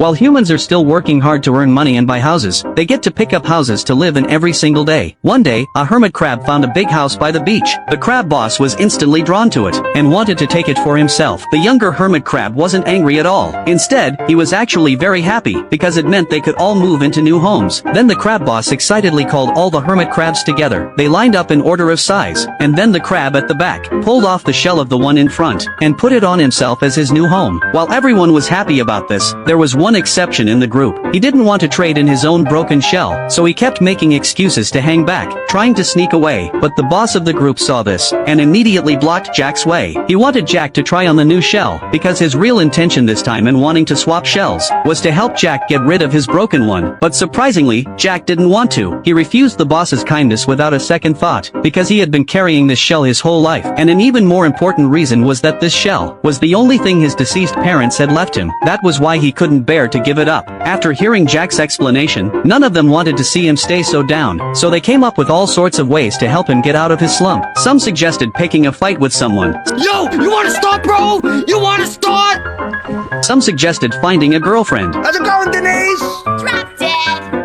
While humans are still working hard to earn money and buy houses, they get to pick up houses to live in every single day. One day, a hermit crab found a big house by the beach. The crab boss was instantly drawn to it, and wanted to take it for himself. The younger hermit crab wasn't angry at all. Instead, he was actually very happy, because it meant they could all move into new homes. Then the crab boss excitedly called all the hermit crabs together. They lined up in order of size, and then the crab at the back pulled off the shell of the one in front, and put it on himself as his new home. While everyone was happy about this, there was one exception in the group. He didn't want to trade in his own broken shell, so he kept making excuses to hang back, trying to sneak away. But the boss of the group saw this, and immediately blocked Jack's way. He wanted Jack to try on the new shell, because his real intention this time in wanting to swap shells, was to help Jack get rid of his broken one. But surprisingly, Jack didn't want to. He refused the boss's kindness without a second thought, because he had been carrying this shell his whole life. And an even more important reason was that this shell was the only thing his deceased parents had left him. That was why he couldn't bear to give it up. After hearing Jack's explanation, none of them wanted to see him stay so down, so they came up with all sorts of ways to help him get out of his slump. Some suggested picking a fight with someone. Yo, you wanna start, bro? You wanna start? Some suggested finding a girlfriend. How's it going, Denise? Drop dead.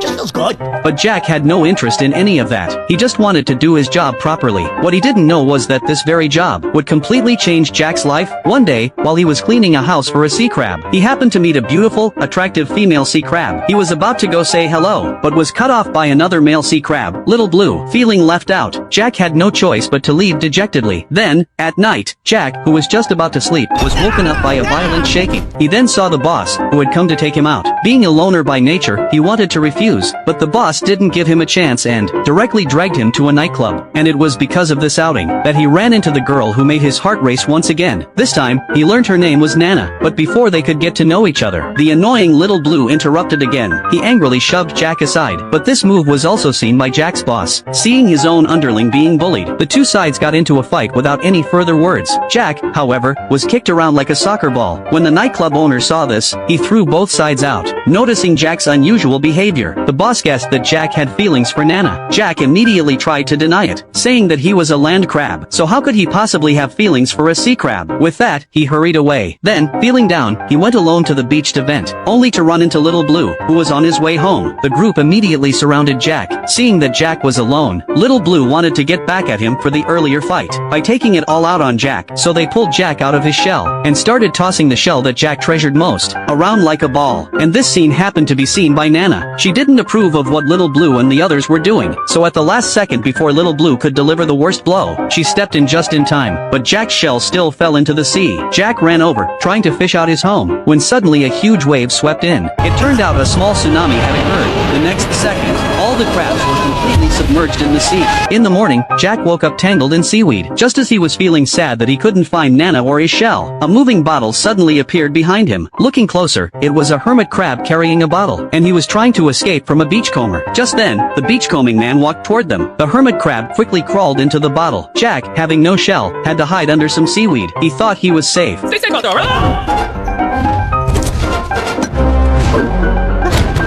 Just feels good. But Jack had no interest in any of that. He just wanted to do his job properly. What he didn't know was that this very job would completely change Jack's life. One day, while he was cleaning a house for a sea crab, he happened to meet a beautiful, attractive female sea crab. He was about to go say hello, but was cut off by another male sea crab, Little Blue. Feeling left out, Jack had no choice but to leave dejectedly. Then, at night, Jack, who was just about to sleep, was woken up by a violent shaking. He then saw the boss, who had come to take him out. Being a loner by nature, he wanted to refuse, but the boss didn't give him a chance and directly dragged him to a nightclub. And it was because of this outing that he ran into the girl who made his heart race once again. This time, he learned her name was Nana, but before they could get to know each other, the annoying Little Blue interrupted again. He angrily shoved Jack aside, but this move was also seen by Jack's boss. Seeing his own underling being bullied, the two sides got into a fight without any further words. Jack, however, was kicked around like a soccer ball. When the nightclub owner saw this, he threw both sides out. Noticing Jack's unusual behavior, the boss guessed that Jack had feelings for Nana. Jack immediately tried to deny it, saying that he was a land crab, so how could he possibly have feelings for a sea crab? With that, he hurried away. Then, feeling down, he went alone to the beach to vent, only to run into Little Blue, who was on his way home. The group immediately surrounded Jack. Seeing that Jack was alone, Little Blue wanted to get back at him for the earlier fight, by taking it all out on Jack, so they pulled Jack out of his shell, and started tossing the shell that Jack treasured most, around like a ball. And this scene happened to be seen by Nana. She didn't approve of what Little Blue and the others were doing, so at the last second before Little Blue could deliver the worst blow, she stepped in just in time, but Jack's shell still fell into the sea. Jack ran over, trying to fish out his home, when suddenly a huge wave swept in. It turned out a small tsunami had occurred. The next second, all the crabs were completely submerged in the sea. In the morning, Jack woke up tangled in seaweed. Just as he was feeling sad that he couldn't find Nana or his shell, a moving bottle suddenly appeared behind him. Looking closer, it was a hermit crab carrying a bottle, and he was trying to escape from a beachcomber. Just then, the beachcombing man walked toward them. The hermit crab quickly crawled into the bottle. Jack, having no shell, had to hide under some seaweed. He thought he was safe.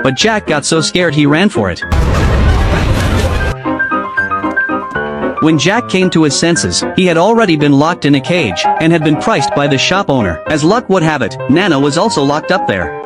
But Jack got so scared he ran for it. When Jack came to his senses, he had already been locked in a cage, and had been priced by the shop owner. As luck would have it, Nana was also locked up there.